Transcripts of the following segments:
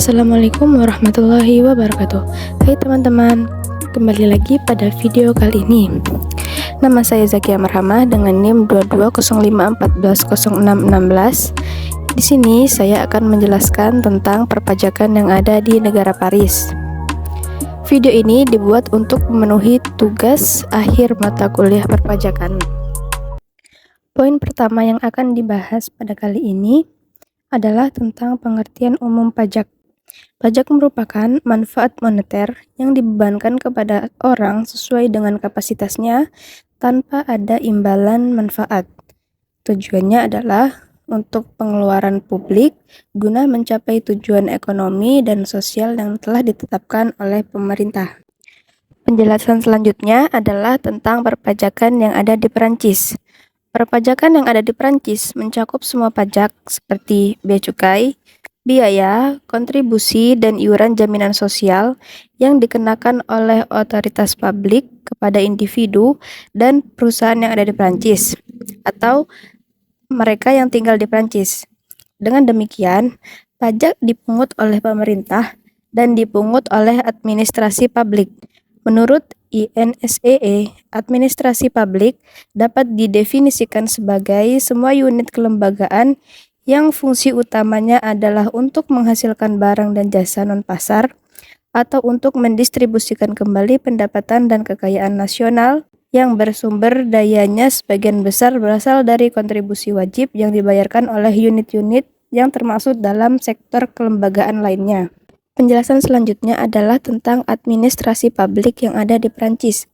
Assalamualaikum warahmatullahi wabarakatuh. Hai teman-teman, kembali lagi pada video kali ini. Nama saya Zakia Marhamah dengan NIM 2205140616. Di sini saya akan menjelaskan tentang perpajakan yang ada di negara Paris. Video ini dibuat untuk memenuhi tugas akhir mata kuliah perpajakan. Poin pertama yang akan dibahas pada kali ini adalah tentang pengertian umum pajak. Pajak merupakan manfaat moneter yang dibebankan kepada orang sesuai dengan kapasitasnya tanpa ada imbalan manfaat. Tujuannya adalah untuk pengeluaran publik guna mencapai tujuan ekonomi dan sosial yang telah ditetapkan oleh pemerintah. Penjelasan selanjutnya adalah tentang perpajakan yang ada di Perancis. Perpajakan yang ada di Perancis mencakup semua pajak seperti bea cukai, biaya, kontribusi, dan iuran jaminan sosial yang dikenakan oleh otoritas publik kepada individu dan perusahaan yang ada di Prancis atau mereka yang tinggal di Prancis. Dengan demikian, pajak dipungut oleh pemerintah dan dipungut oleh administrasi publik. Menurut INSEE, administrasi publik dapat didefinisikan sebagai semua unit kelembagaan yang fungsi utamanya adalah untuk menghasilkan barang dan jasa non-pasar atau untuk mendistribusikan kembali pendapatan dan kekayaan nasional yang bersumber dayanya sebagian besar berasal dari kontribusi wajib yang dibayarkan oleh unit-unit yang termasuk dalam sektor kelembagaan lainnya. Penjelasan selanjutnya adalah tentang administrasi publik yang ada di Prancis.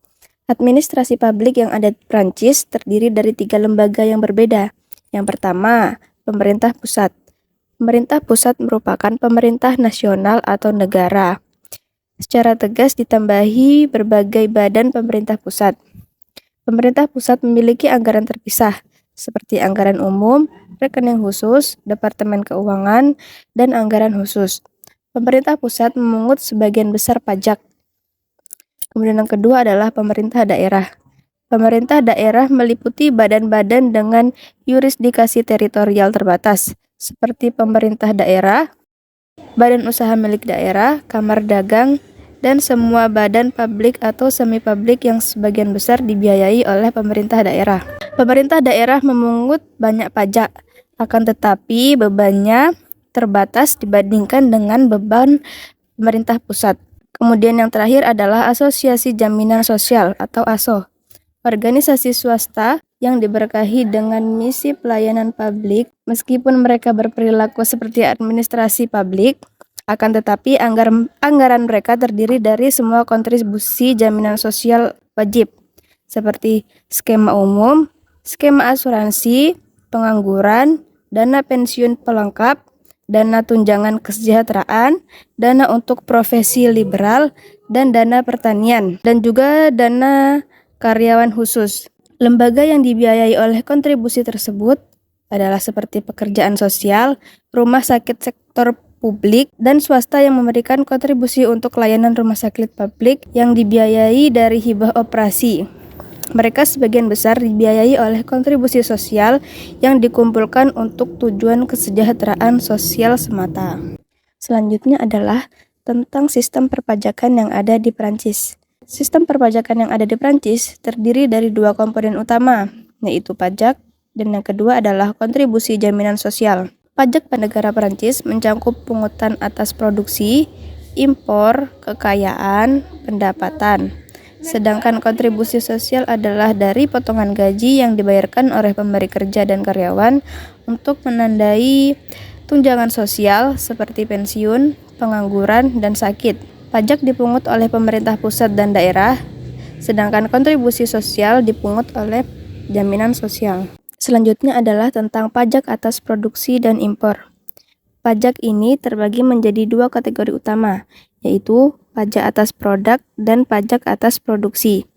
Administrasi publik yang ada di Prancis terdiri dari 3 lembaga yang berbeda. Yang pertama, pemerintah pusat. Pemerintah pusat merupakan pemerintah nasional atau negara. Secara tegas ditambahi berbagai badan pemerintah pusat. Pemerintah pusat memiliki anggaran terpisah, seperti anggaran umum, rekening khusus, departemen keuangan, dan anggaran khusus. Pemerintah pusat memungut sebagian besar pajak. Kemudian yang kedua adalah pemerintah daerah. Pemerintah daerah meliputi badan-badan dengan yurisdikasi teritorial terbatas, seperti pemerintah daerah, badan usaha milik daerah, kamar dagang, dan semua badan publik atau semi-publik yang sebagian besar dibiayai oleh pemerintah daerah. Pemerintah daerah memungut banyak pajak, akan tetapi bebannya terbatas dibandingkan dengan beban pemerintah pusat. Kemudian yang terakhir adalah Asosiasi Jaminan Sosial atau ASO. Organisasi swasta yang diberkahi dengan misi pelayanan publik, meskipun mereka berperilaku seperti administrasi publik, akan tetapi anggaran mereka terdiri dari semua kontribusi jaminan sosial wajib, seperti skema umum, skema asuransi, pengangguran, dana pensiun pelengkap, dana tunjangan kesejahteraan, dana untuk profesi liberal, dan dana pertanian, dan juga dana karyawan khusus. Lembaga yang dibiayai oleh kontribusi tersebut adalah seperti pekerjaan sosial, rumah sakit sektor publik, dan swasta yang memberikan kontribusi untuk layanan rumah sakit publik yang dibiayai dari hibah operasi. Mereka sebagian besar dibiayai oleh kontribusi sosial yang dikumpulkan untuk tujuan kesejahteraan sosial semata. Selanjutnya adalah tentang sistem perpajakan yang ada di Prancis. Sistem perpajakan yang ada di Prancis terdiri dari 2 komponen utama, yaitu pajak dan yang kedua adalah kontribusi jaminan sosial. Pajak pada negara Prancis mencakup pungutan atas produksi, impor, kekayaan, pendapatan. Sedangkan kontribusi sosial adalah dari potongan gaji yang dibayarkan oleh pemberi kerja dan karyawan untuk menandai tunjangan sosial seperti pensiun, pengangguran, dan sakit. Pajak dipungut oleh pemerintah pusat dan daerah, sedangkan kontribusi sosial dipungut oleh jaminan sosial. Selanjutnya adalah tentang pajak atas produksi dan impor. Pajak ini terbagi menjadi 2 kategori utama, yaitu pajak atas produk dan pajak atas produksi.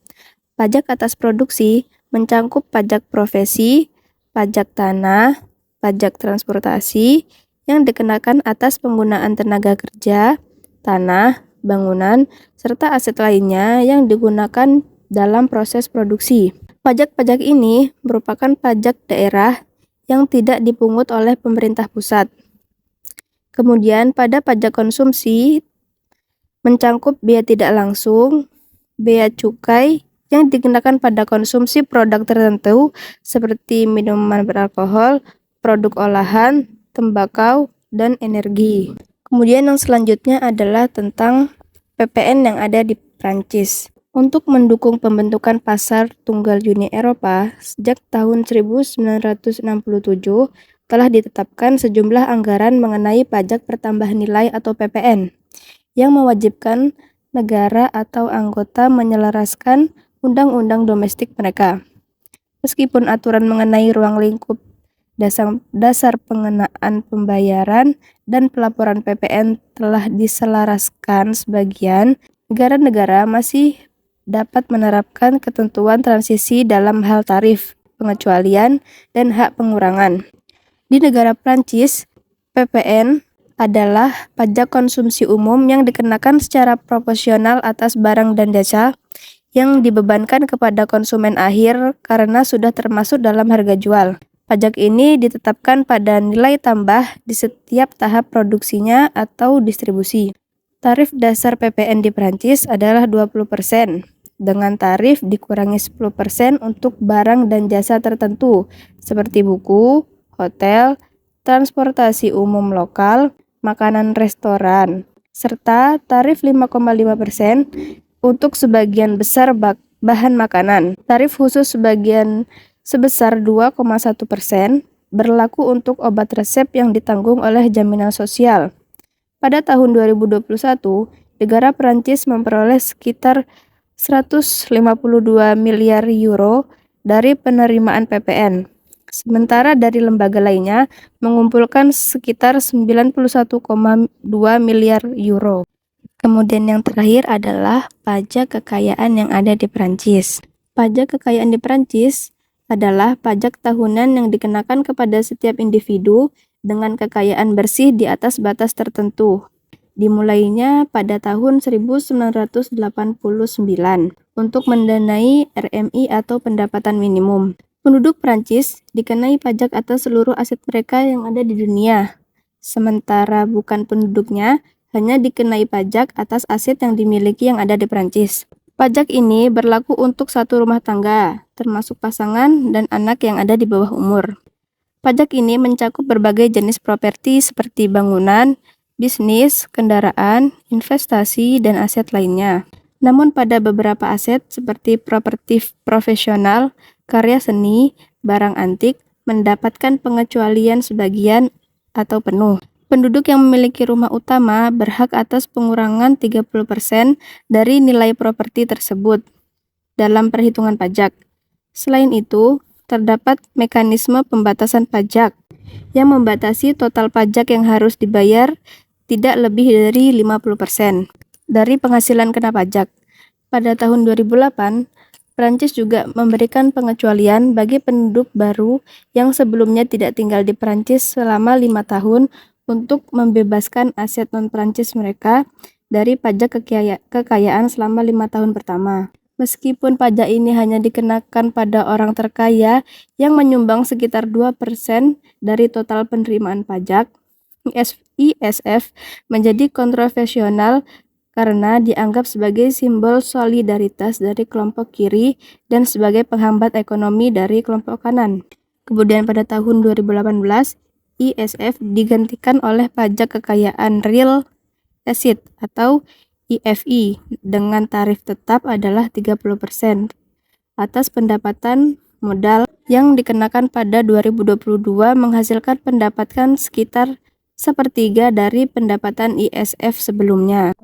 Pajak atas produksi mencakup pajak profesi, pajak tanah, pajak transportasi yang dikenakan atas penggunaan tenaga kerja, tanah, bangunan, serta aset lainnya yang digunakan dalam proses produksi. Pajak-pajak ini merupakan pajak daerah yang tidak dipungut oleh pemerintah pusat. Kemudian pada pajak konsumsi mencangkup bea tidak langsung, bea cukai yang dikenakan pada konsumsi produk tertentu seperti minuman beralkohol, produk olahan, tembakau, dan energi. Kemudian yang selanjutnya adalah tentang PPN yang ada di Prancis. Untuk mendukung pembentukan pasar tunggal Uni Eropa, sejak tahun 1967 telah ditetapkan sejumlah anggaran mengenai pajak pertambahan nilai atau PPN yang mewajibkan negara atau anggota menyelaraskan undang-undang domestik mereka. Meskipun aturan mengenai ruang lingkup dasar pengenaan pembayaran dan pelaporan PPN telah diselaraskan sebagian, negara-negara masih dapat menerapkan ketentuan transisi dalam hal tarif, pengecualian, dan hak pengurangan. Di negara Prancis, PPN adalah pajak konsumsi umum yang dikenakan secara proporsional atas barang dan jasa yang dibebankan kepada konsumen akhir karena sudah termasuk dalam harga jual. Pajak ini ditetapkan pada nilai tambah di setiap tahap produksinya atau distribusi. Tarif dasar PPN di Prancis adalah 20%, dengan tarif dikurangi 10% untuk barang dan jasa tertentu, seperti buku, hotel, transportasi umum lokal, makanan restoran, serta tarif 5,5% untuk sebagian besar bahan makanan. Tarif khusus sebesar 2,1% berlaku untuk obat resep yang ditanggung oleh jaminan sosial. Pada tahun 2021, negara Prancis memperoleh sekitar 152 miliar euro dari penerimaan PPN. Sementara dari lembaga lainnya mengumpulkan sekitar 91,2 miliar euro. Kemudian yang terakhir adalah pajak kekayaan yang ada di Prancis. Pajak kekayaan di Prancis adalah pajak tahunan yang dikenakan kepada setiap individu dengan kekayaan bersih di atas batas tertentu. Dimulainya pada tahun 1989 untuk mendanai RMI atau pendapatan minimum. Penduduk Prancis dikenai pajak atas seluruh aset mereka yang ada di dunia, sementara bukan penduduknya hanya dikenai pajak atas aset yang dimiliki yang ada di Prancis. Pajak ini berlaku untuk satu rumah tangga, termasuk pasangan dan anak yang ada di bawah umur. Pajak ini mencakup berbagai jenis properti seperti bangunan, bisnis, kendaraan, investasi, dan aset lainnya. Namun pada beberapa aset seperti properti profesional, karya seni, barang antik, mendapatkan pengecualian sebagian atau penuh. Penduduk yang memiliki rumah utama berhak atas pengurangan 30% dari nilai properti tersebut dalam perhitungan pajak. Selain itu, terdapat mekanisme pembatasan pajak yang membatasi total pajak yang harus dibayar tidak lebih dari 50% dari penghasilan kena pajak. Pada tahun 2008, Prancis juga memberikan pengecualian bagi penduduk baru yang sebelumnya tidak tinggal di Prancis selama 5 tahun untuk membebaskan aset non-Prancis mereka dari pajak kekayaan selama 5 tahun pertama. Meskipun pajak ini hanya dikenakan pada orang terkaya yang menyumbang sekitar 2% dari total penerimaan pajak, ISF menjadi kontroversial karena dianggap sebagai simbol solidaritas dari kelompok kiri dan sebagai penghambat ekonomi dari kelompok kanan. Kemudian pada tahun 2018, ISF digantikan oleh pajak kekayaan real estate atau IFI dengan tarif tetap adalah 30% atas pendapatan modal yang dikenakan pada 2022 menghasilkan pendapatan sekitar sepertiga dari pendapatan ISF sebelumnya.